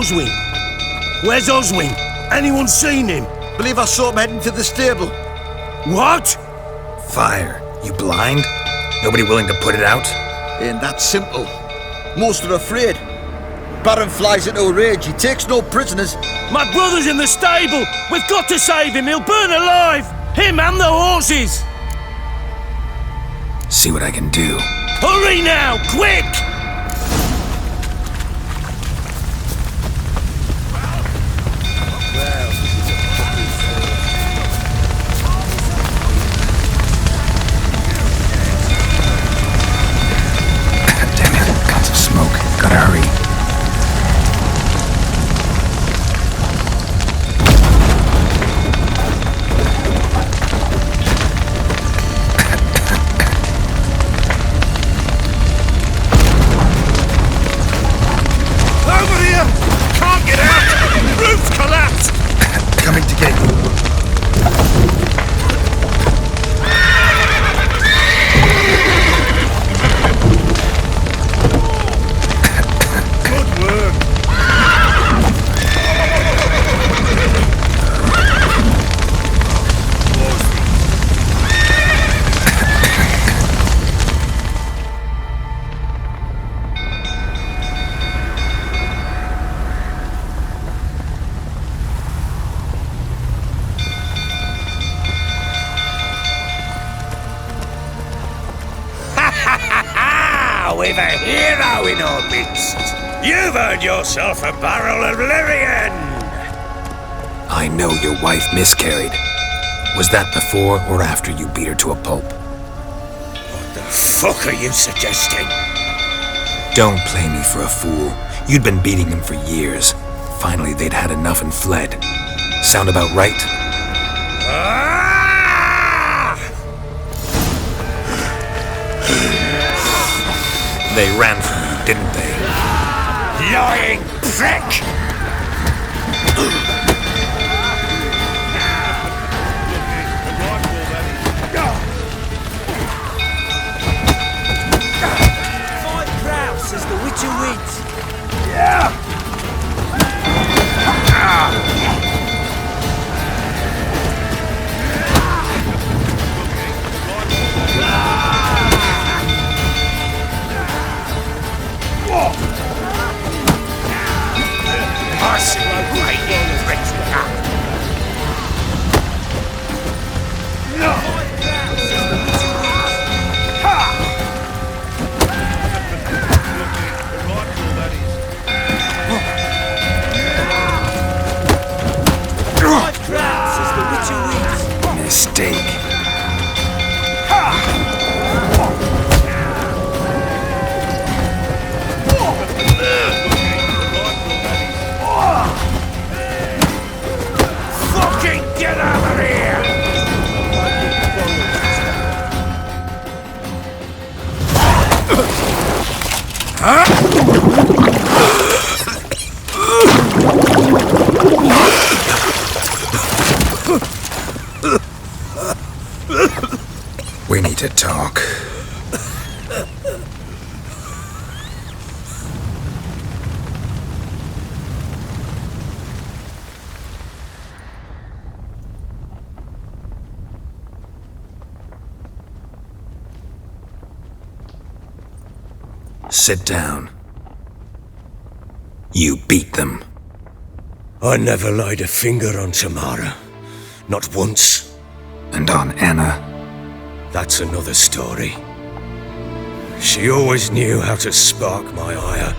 Oswin? Where's Oswin? Anyone seen him? Believe I saw him heading to the stable. What? Fire. You blind? Nobody willing to put it out? Ain't that simple. Most are afraid. Baron flies into a rage. He takes no prisoners. My brother's in the stable! We've got to save him! He'll burn alive! Him and the horses! See what I can do. Hurry now! Quick! Damn it, lots of smoke. Gotta hurry. Coming to get you. Good work! We've a hero in our midst. You've earned yourself a barrel of Lyrian. I know your wife miscarried. Was that before or after you beat her to a pulp? What the fuck are you suggesting? Don't play me for a fool. You'd been beating them for years. Finally, they'd had enough and fled. Sound about right? They ran from you, didn't they? Lying prick! Says the Witcher wins. Yeah! Mistake. Fucking get out of here! We need to talk. Sit down. You beat them. I never laid a finger on Tamara. Not once. And on Anna. That's another story. She always knew how to spark my ire.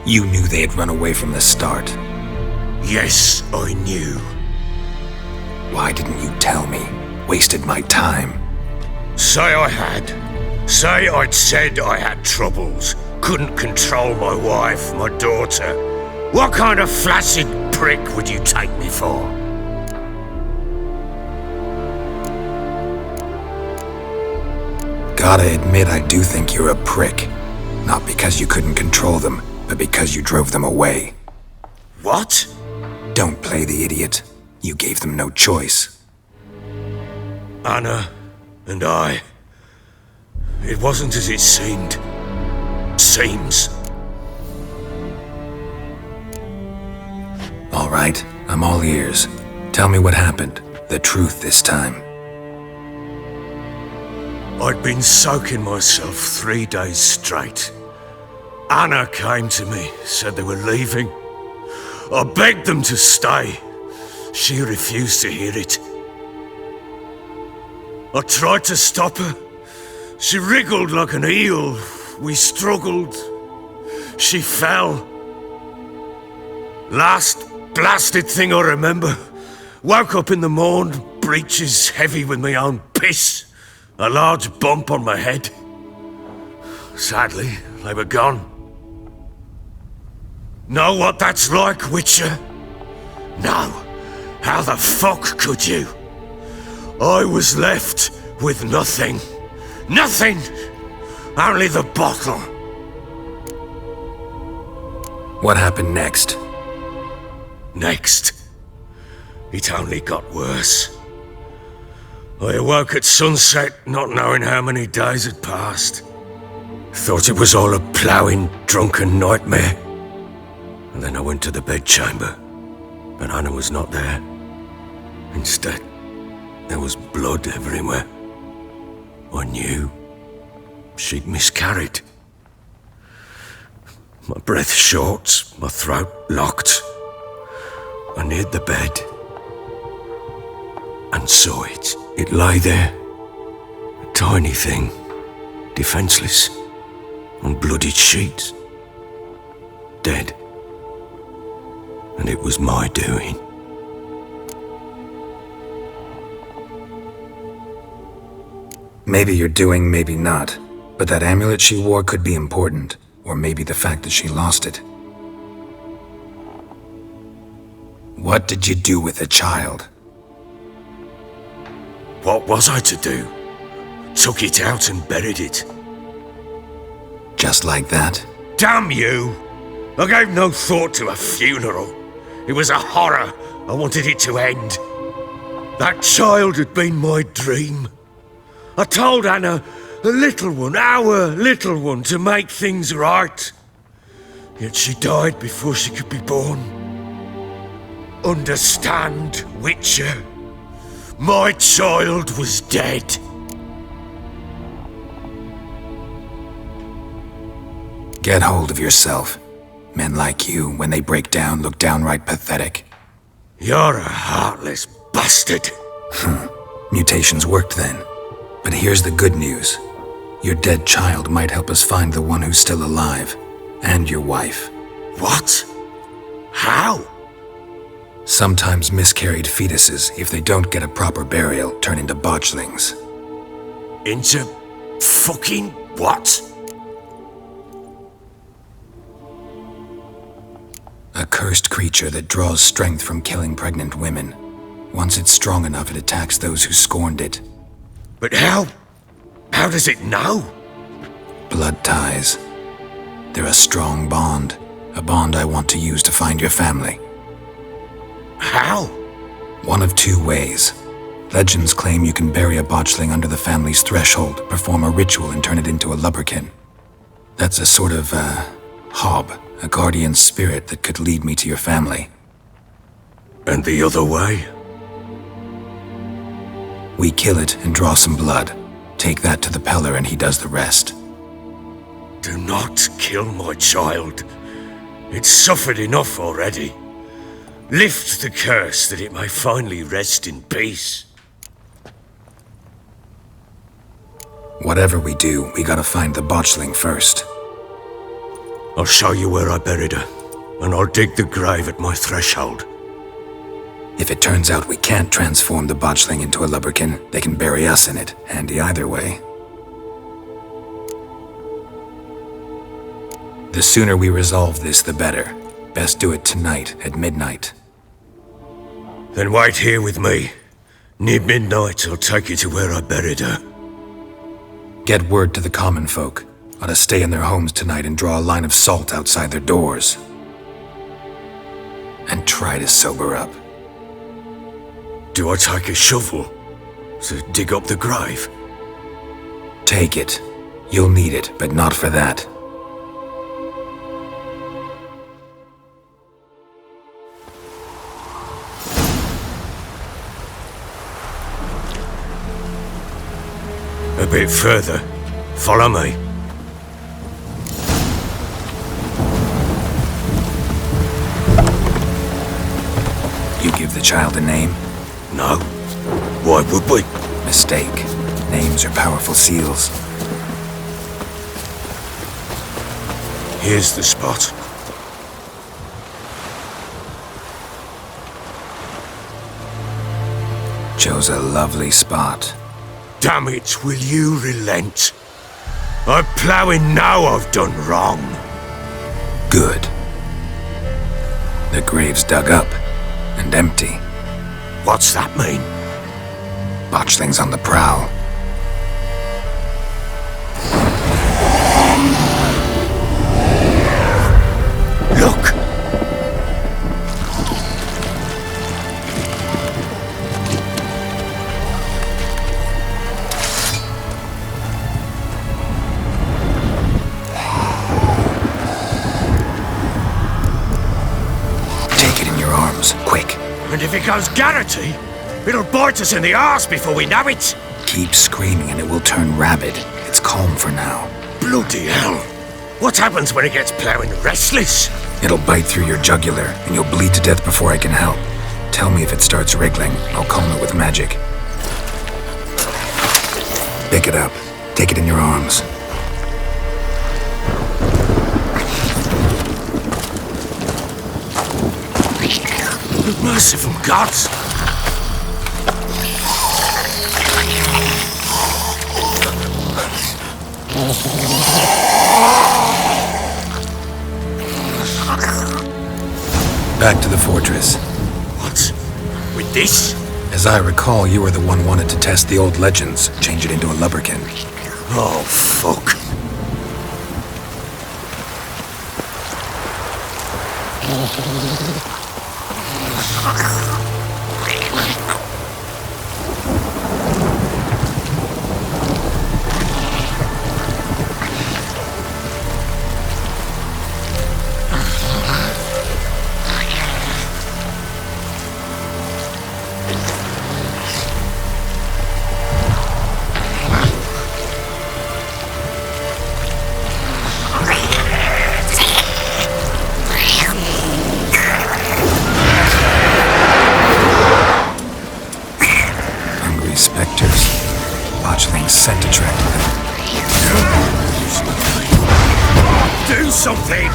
You knew they had run away from the start. Yes, I knew. Why didn't you tell me? Wasted my time. Say I had. Say I'd said I had troubles. Couldn't control my wife, my daughter. What kind of flaccid prick would you take me for? Gotta admit, I do think you're a prick. Not because you couldn't control them, but because you drove them away. What? Don't play the idiot. You gave them no choice. Anna and I... It wasn't as it seemed. Seems. right, I'm all ears. Tell me what happened. The truth this time. I'd been soaking myself 3 days straight. Anna came to me, said they were leaving. I begged them to stay. She refused to hear it. I tried to stop her. She wriggled like an eel. We struggled. She fell. Last blasted thing I remember. Woke up in the morn, breeches heavy with my own piss. A large bump on my head. Sadly, they were gone. Know what that's like, Witcher? No. How the fuck could you? I was left with nothing. Nothing! Only the bottle. What happened next? Next, it only got worse. I awoke at sunset, not knowing how many days had passed. Thought it was all a ploughing, drunken nightmare. And then I went to the bedchamber, but Anna was not there. Instead, there was blood everywhere. I knew she'd miscarried. My breath short, my throat locked. I neared the bed and saw it. It lay there, a tiny thing, defenseless, on bloodied sheets, dead. And it was my doing. Maybe you're doing, maybe not. But that amulet she wore could be important. Or maybe the fact that she lost it. What did you do with the child? What was I to do? Took it out and buried it. Just like that? Damn you! I gave no thought to a funeral. It was a horror. I wanted it to end. That child had been my dream. I told Anna, the little one, our little one, to make things right. Yet she died before she could be born. Understand, Witcher? My child was dead. Get hold of yourself. Men like you, when they break down, look downright pathetic. You're a heartless bastard. Mutations worked then. But here's the good news. Your dead child might help us find the one who's still alive. And your wife. What? How? Sometimes miscarried fetuses, if they don't get a proper burial, turn into botchlings. Into fucking what? A cursed creature that draws strength from killing pregnant women. Once it's strong enough, it attacks those who scorned it. But how? How does it know? Blood ties. They're a strong bond. A bond I want to use to find your family. How? One of two ways. Legends claim you can bury a botchling under the family's threshold, perform a ritual, and turn it into a lubberkin. That's a sort of, hob, a guardian spirit that could lead me to your family. And the other way? We kill it and draw some blood. Take that to the Peller and he does the rest. Do not kill my child. It's suffered enough already. Lift the curse that it may finally rest in peace. Whatever we do, we gotta find the botchling first. I'll show you where I buried her, and I'll dig the grave at my threshold. If it turns out we can't transform the botchling into a lubberkin, they can bury us in it. Handy either way. The sooner we resolve this, the better. Best do it tonight at midnight. Then wait here with me. Near midnight, I'll take you to where I buried her. Get word to the common folk. Ought to stay in their homes tonight and draw a line of salt outside their doors. And try to sober up. Do I take a shovel to dig up the grave? Take it. You'll need it, but not for that. A bit further. Follow me. You give the child a name? No. Why would we? Mistake. Names are powerful seals. Here's the spot. Chose a lovely spot. Damn it, will you relent? I'm ploughing now I've done wrong. Good. The grave's dug up and empty. What's that mean? Botchling's on the prowl. Look! Take it in your arms, quick. And if it goes Garrity, it'll bite us in the arse before we know it. Keep screaming and it will turn rabid. It's calm for now. Bloody hell. What happens when it gets ploughing restless? It'll bite through your jugular and you'll bleed to death before I can help. Tell me if it starts wriggling. I'll calm it with magic. Pick it up. Take it in your arms. Merciful gods! Back to the fortress. What? With this? As I recall, you were the one wanted to test the old legends, change it into a lubberkin. Oh, fuck. Spectres. Botchling's scent attracted them. Do something!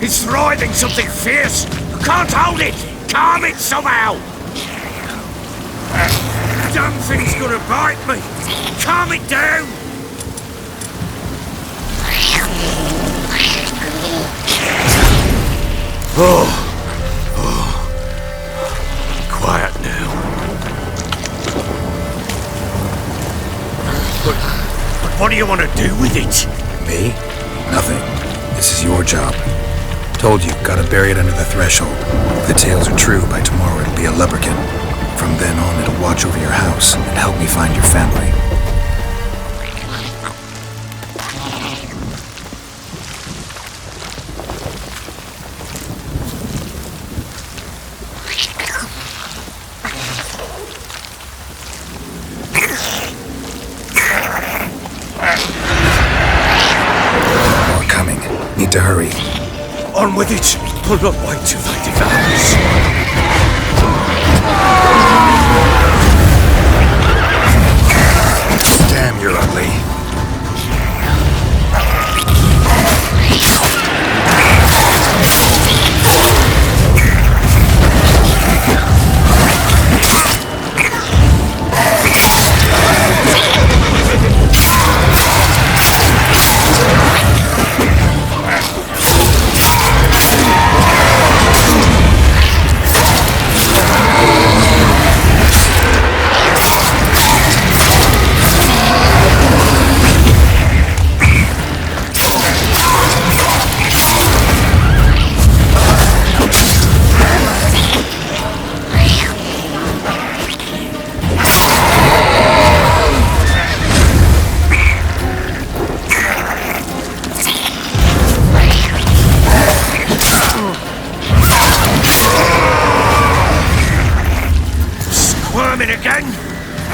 It's writhing something fierce! Can't hold it! Calm it somehow! Damn thing's gonna bite me! Calm it down! Quiet now. But what do you want to do with it? Me? Nothing. This is your job. Told you, gotta bury it under the threshold. If the tales are true, by tomorrow it'll be a lubberkin. From then on, it'll watch over your house and help me find your family. More coming. Need to hurry. On with it! I'll not wait till they devour us. Damn, you're ugly.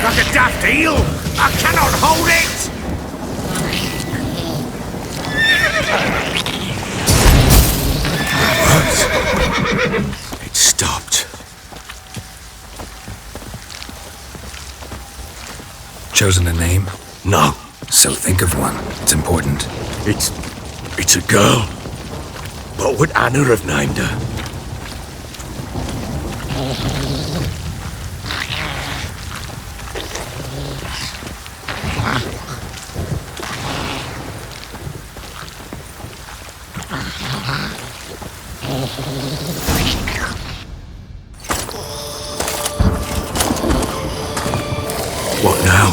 like a daft eel. I cannot hold it! What? It stopped. Chosen a name? No. So think of one. It's important. It's a girl. What would Anna have named her? What now?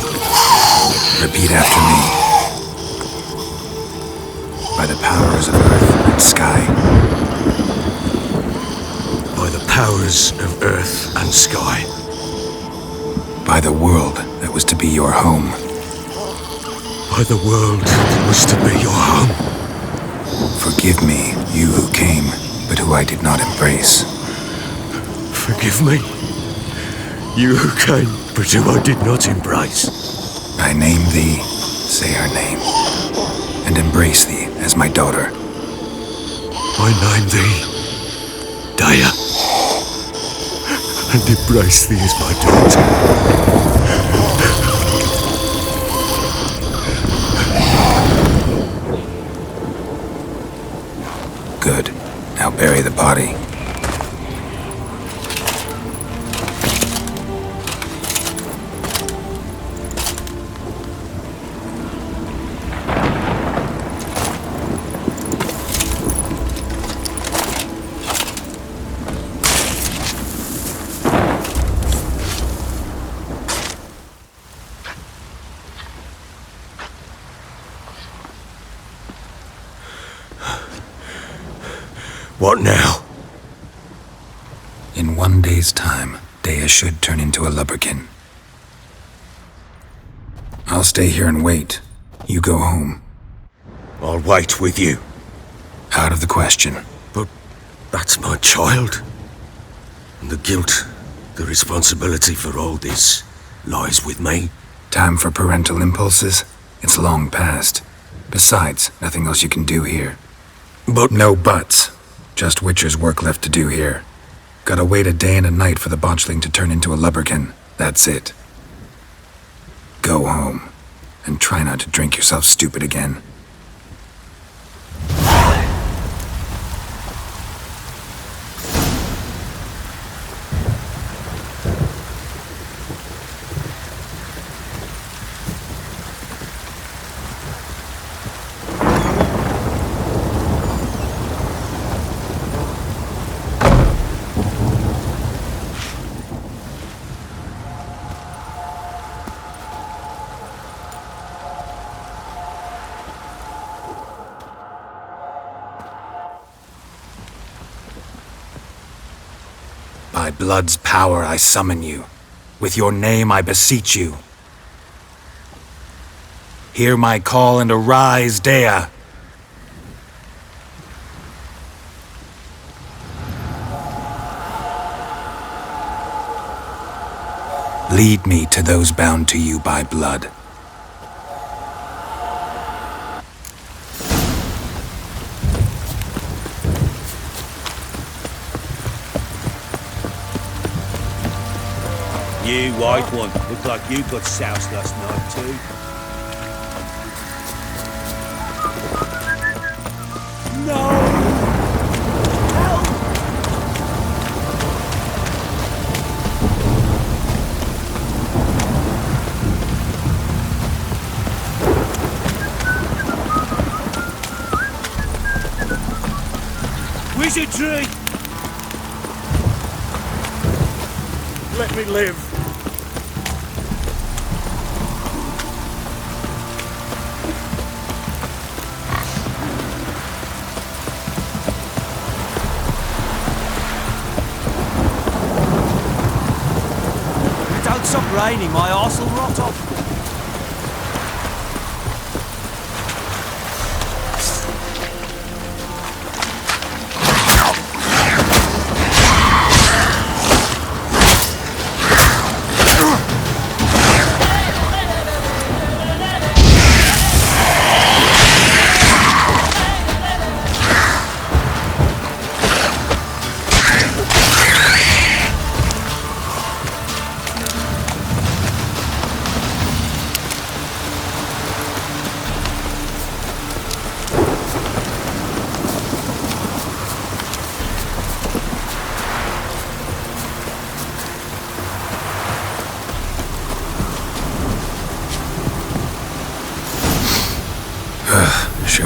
Repeat after me. By the powers of earth and sky. By the powers of earth and sky. By the world that was to be your home. By the world that was to be your home. Forgive me, you who came, but who I did not embrace. Forgive me. You who came, but who I did not embrace. I name thee, say her name, and embrace thee as my daughter. I name thee, Daya, and embrace thee as my daughter. Good. Now bury the body. What now? In 1 day's time, Dea should turn into a lubberkin. I'll stay here and wait. You go home. I'll wait with you. Out of the question. But that's my child. And the guilt, the responsibility for all this lies with me. Time for parental impulses? It's long past. Besides, nothing else you can do here. But No buts. Just Witcher's work left to do here. Gotta wait a day and a night for the botchling to turn into a lubberkin. That's it. Go home. And try not to drink yourself stupid again. By blood's power I summon you. With your name I beseech you. Hear my call and arise, Dea. Lead me to those bound to you by blood. You white one, look like you got soused last night too. No! Help! Wizardry! Let me live. Don't stop raining, my arse will rot off.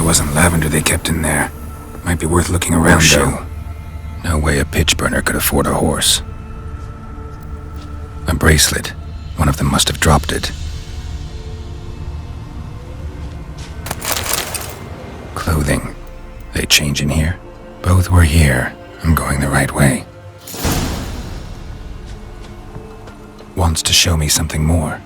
wasn't lavender they kept in there. Might be worth looking around, though. No way a pitch burner could afford a horse. A bracelet. One of them must have dropped it. Clothing. They change in here? Both were here. I'm going the right way. Wants to show me something more.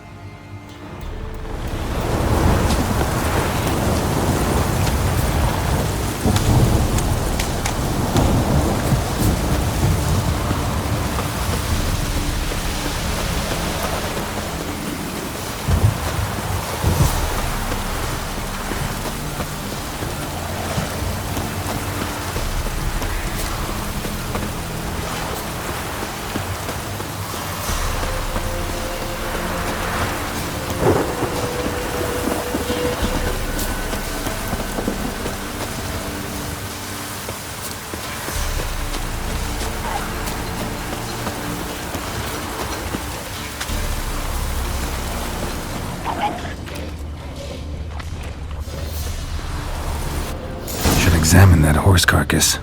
Examine that horse carcass.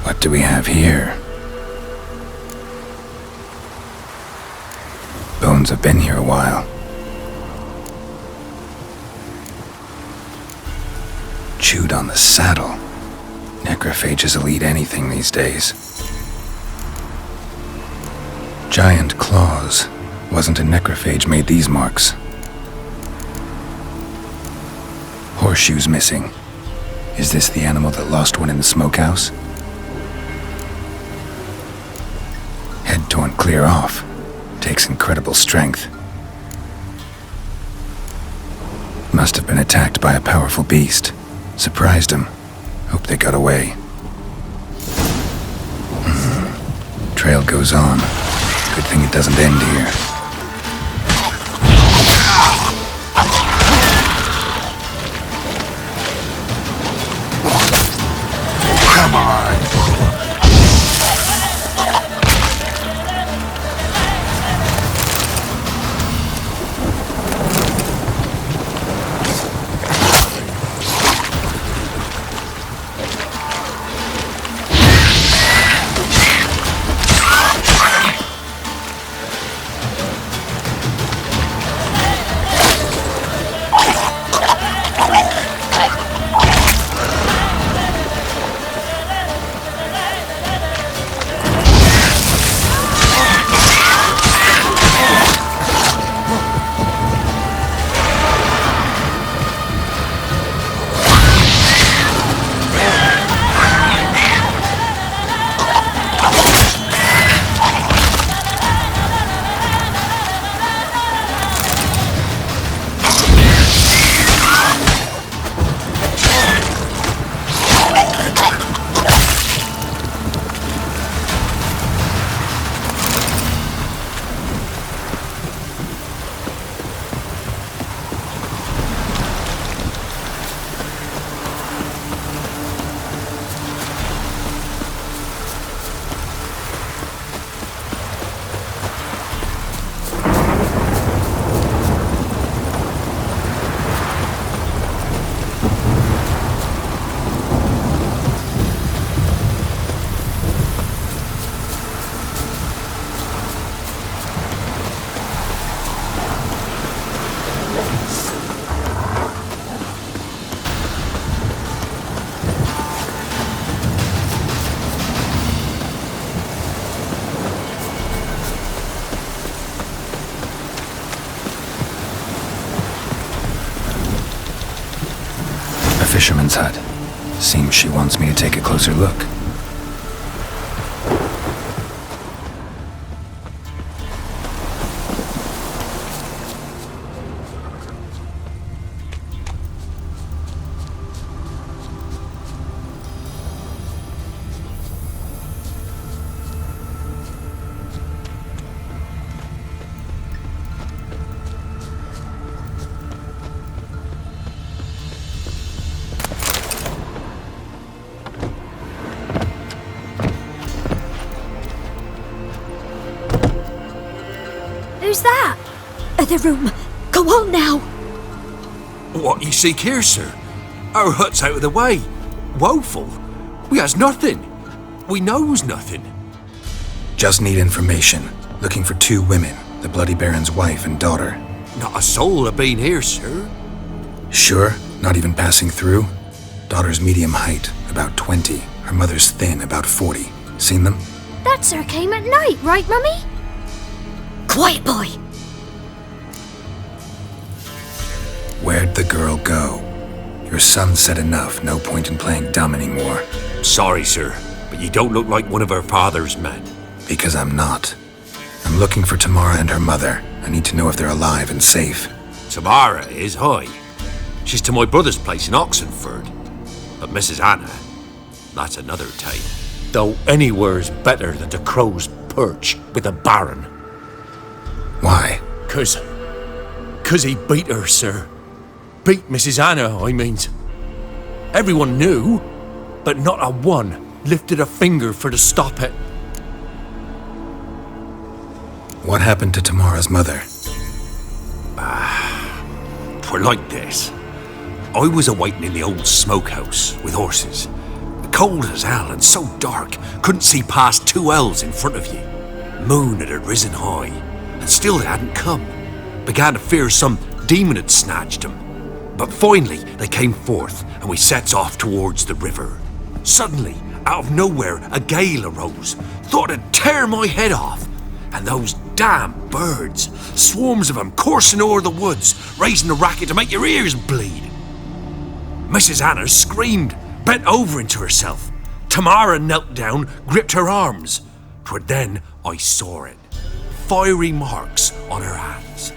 What do we have here? Bones have been here a while. Chewed on the saddle. Necrophages will eat anything these days. Giant claws. Wasn't a necrophage made these marks. Horseshoes missing. Is this the animal that lost one in the smokehouse? Head torn clear off. Takes incredible strength. Must have been attacked by a powerful beast. Surprised him. Hope they got away. Trail goes on. Good thing it doesn't end here. Come on! Fisherman's hut. Seems she wants me to take a closer look. Who's that? The room. Go on now. What you seek here, sir? Our hut's out of the way. Woeful. We has nothing. We knows nothing. Just need information. Looking for 2 women, the Bloody Baron's wife and daughter. Not a soul have been here, sir. Sure? Not even passing through? Daughter's medium height, about 20. Her mother's thin, about 40. Seen them? That sir came at night, right, Mummy? Quiet, boy. Where'd the girl go? Your son said enough, no point in playing dumb anymore. Sorry, sir, but you don't look like one of her father's men. Because I'm not. I'm looking for Tamara and her mother. I need to know if they're alive and safe. Tamara is high. She's to my brother's place in Oxenford. But Mrs. Anna, that's another tale. Though anywhere's better than the crow's perch with the Baron. Why? 'Cause he beat her, sir. Beat Mrs. Anna, I means. Everyone knew, but not a one lifted a finger for to stop it. What happened to Tamara's mother? 'Twere like this. I was awaiting in the old smokehouse with horses. Cold as hell and so dark, couldn't see past 2 ells in front of you. Moon had risen high, and still they hadn't come. Began to fear some demon had snatched them. But finally they came forth, and we sets off towards the river. Suddenly, out of nowhere, a gale arose. Thought it'd tear my head off. And those damn birds, swarms of them coursing o'er the woods, raising a racket to make your ears bleed. Mrs. Anna screamed, bent over into herself. Tamara knelt down, gripped her arms. 'Twere then I saw it. Fiery marks on her hands.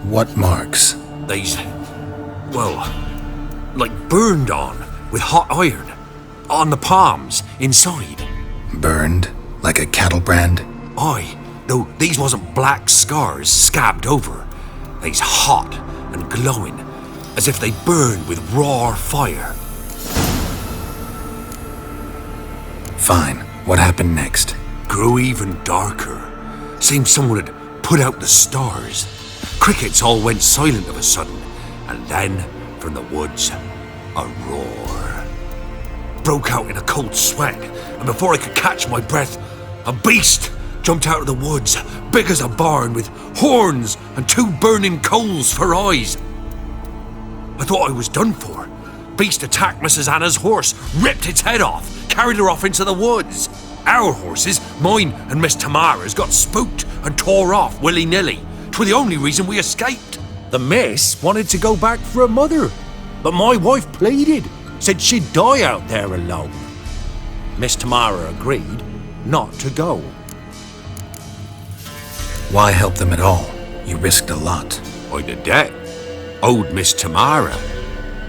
What marks? They's, well, like burned on with hot iron. On the palms, inside. Burned? Like a cattle brand? Aye, though these wasn't black scars scabbed over. They's hot and glowing, as if they burned with raw fire. Fine. What happened next? Grew even darker. Seemed someone had put out the stars. Crickets all went silent of a sudden, and then, from the woods, a roar. Broke out in a cold sweat, and before I could catch my breath, a beast jumped out of the woods, big as a barn, with horns and 2 burning coals for eyes. I thought I was done for. Beast attacked Mrs. Anna's horse, ripped its head off, carried her off into the woods. Our horses, mine and Miss Tamara's, got spooked and tore off willy-nilly. 'Twere the only reason we escaped. The miss wanted to go back for her mother, but my wife pleaded, said she'd die out there alone. Miss Tamara agreed not to go. Why help them at all? You risked a lot. I'd a debt. Owed Miss Tamara.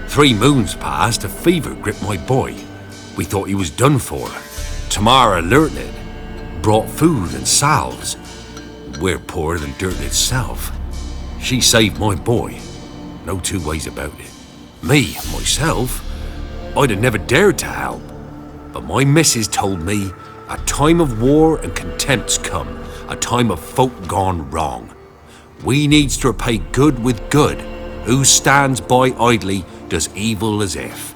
3 moons passed, a fever gripped my boy. We thought he was done for. Tamara learnt it. Brought food and salves. We're poorer than dirt itself. She saved my boy. No 2 ways about it. Me, myself, I'd have never dared to help. But my missus told me a time of war and contempt's come. A time of folk gone wrong. We needs to repay good with good. Who stands by idly does evil as if.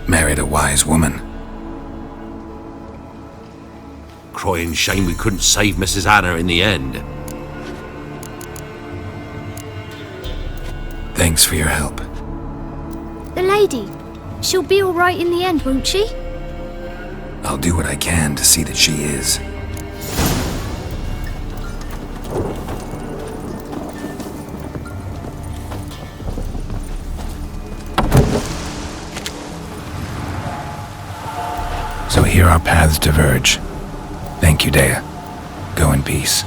Married a wise woman. Crying shame we couldn't save Mrs. Anna in the end. Thanks for your help. The lady. She'll be all right in the end, won't she? I'll do what I can to see that she is. So here our paths diverge. Thank you, Dea. Go in peace.